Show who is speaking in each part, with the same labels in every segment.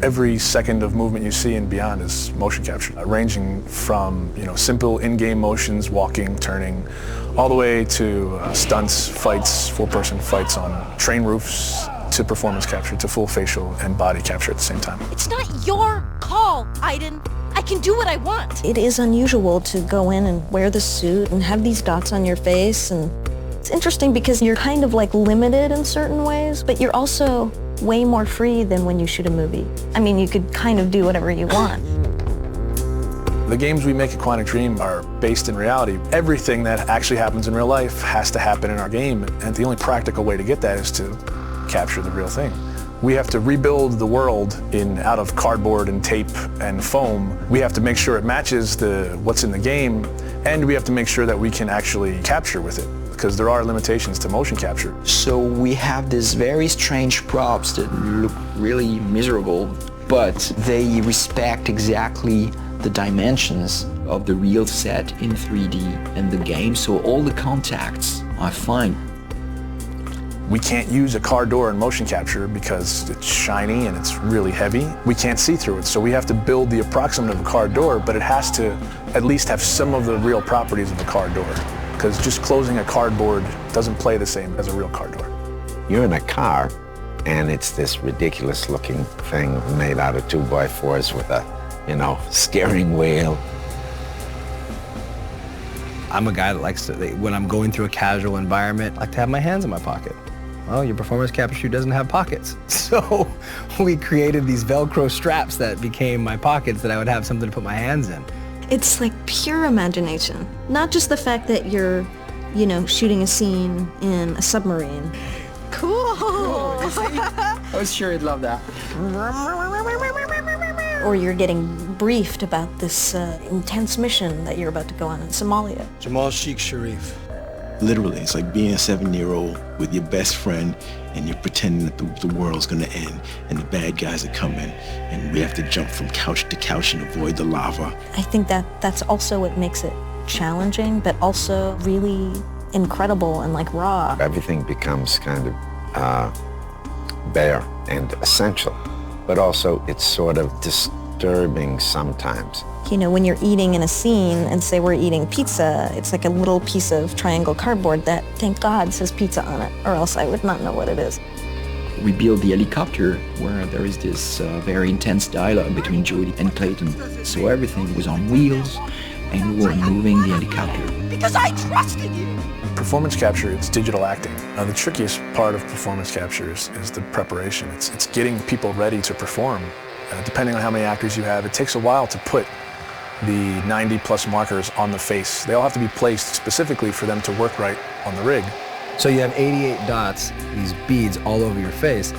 Speaker 1: Every second of movement you see and beyond is motion capture, ranging from simple in-game motions, walking, turning, all the way to stunts, fights, four-person fights on train roofs, to performance capture, to full facial and body capture at the same time.
Speaker 2: It's not your call, Aiden. I can do what I want.
Speaker 3: It is unusual to go in and wear the suit and have these dots on your face, and it's interesting because you're kind of like limited in certain ways, but you're also way more free than when you shoot a movie. I mean, you could kind of do whatever you want.
Speaker 1: The games we make at Quantic Dream are based in reality. Everything that actually happens in real life has to happen in our game, and the only practical way to get that is to capture the real thing. We have to rebuild the world out of cardboard and tape and foam. We have to make sure it matches what's in the game, and we have to make sure that we can actually capture with it, because there are limitations to motion capture.
Speaker 4: So we have these very strange props that look really miserable, but they respect exactly the dimensions of the real set in 3D and the game, so all the contacts are fine.
Speaker 1: We can't use a car door in motion capture because it's shiny and it's really heavy. We can't see through it, so we have to build the approximate of a car door, but it has to at least have some of the real properties of a car door, because just closing a cardboard doesn't play the same as a real car door.
Speaker 5: You're in a car, and it's this ridiculous-looking thing made out of 2x4s with a, steering wheel.
Speaker 6: I'm a guy that likes to, when I'm going through a casual environment, I like to have my hands in my pocket. Well, your performance capture shoe doesn't have pockets. So we created these Velcro straps that became my pockets that I would have something to put my hands in.
Speaker 3: It's like pure imagination. Not just the fact that you're, shooting a scene in a submarine.
Speaker 2: Cool.
Speaker 4: I was sure you'd love that.
Speaker 3: Or you're getting briefed about this intense mission that you're about to go on in Somalia.
Speaker 7: Jamal Sheikh Sharif.
Speaker 8: Literally, it's like being a 7-year-old with your best friend and you're pretending that the world's gonna end and the bad guys are coming and we have to jump from couch to couch and avoid the lava.
Speaker 3: I think that's also what makes it challenging, but also really incredible and like raw.
Speaker 5: Everything becomes kind of bare and essential, but also it's sort of disturbing sometimes.
Speaker 3: When you're eating in a scene and say we're eating pizza, it's like a little piece of triangle cardboard that, thank God, says pizza on it, or else I would not know what it is.
Speaker 4: We built the helicopter where there is this very intense dialogue between Jody and Clayton. So everything was on wheels and we were moving the helicopter.
Speaker 2: Because I trusted you!
Speaker 1: Performance capture, it's digital acting. The trickiest part of performance capture is the preparation. It's getting people ready to perform. Depending on how many actors you have, it takes a while to put the 90-plus markers on the face. They all have to be placed specifically for them to work right on the rig.
Speaker 6: So you have 88 dots, these beads all over your face.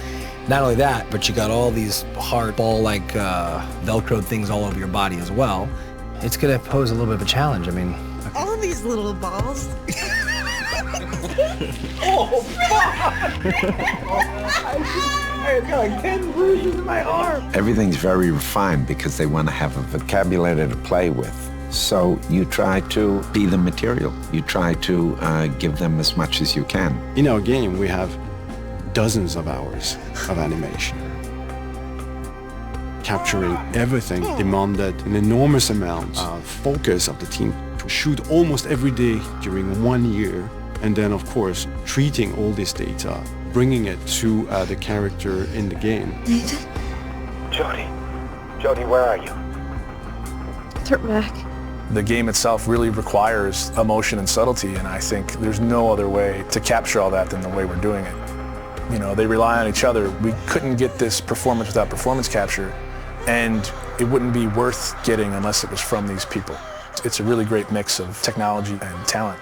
Speaker 6: Not only that, but you got all these hard ball-like Velcro things all over your body as well. It's gonna pose a little bit of a challenge. I mean,
Speaker 2: All these little balls.
Speaker 6: oh, fuck! I got like 10 bruises in my arm.
Speaker 5: Everything's very refined because they want to have a vocabulary to play with. So you try to be the material. You try to give them as much as you can.
Speaker 8: In our game, we have dozens of hours of animation. Capturing everything demanded an enormous amount of focus of the team to shoot almost every day during 1 year. And then, of course, treating all this data, bringing it to the character in the game.
Speaker 5: Jody, where are you?
Speaker 3: Turn back.
Speaker 1: The game itself really requires emotion and subtlety, and I think there's no other way to capture all that than the way we're doing it. They rely on each other. We couldn't get this performance without performance capture, and it wouldn't be worth getting unless it was from these people. It's a really great mix of technology and talent.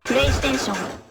Speaker 7: プレイステーション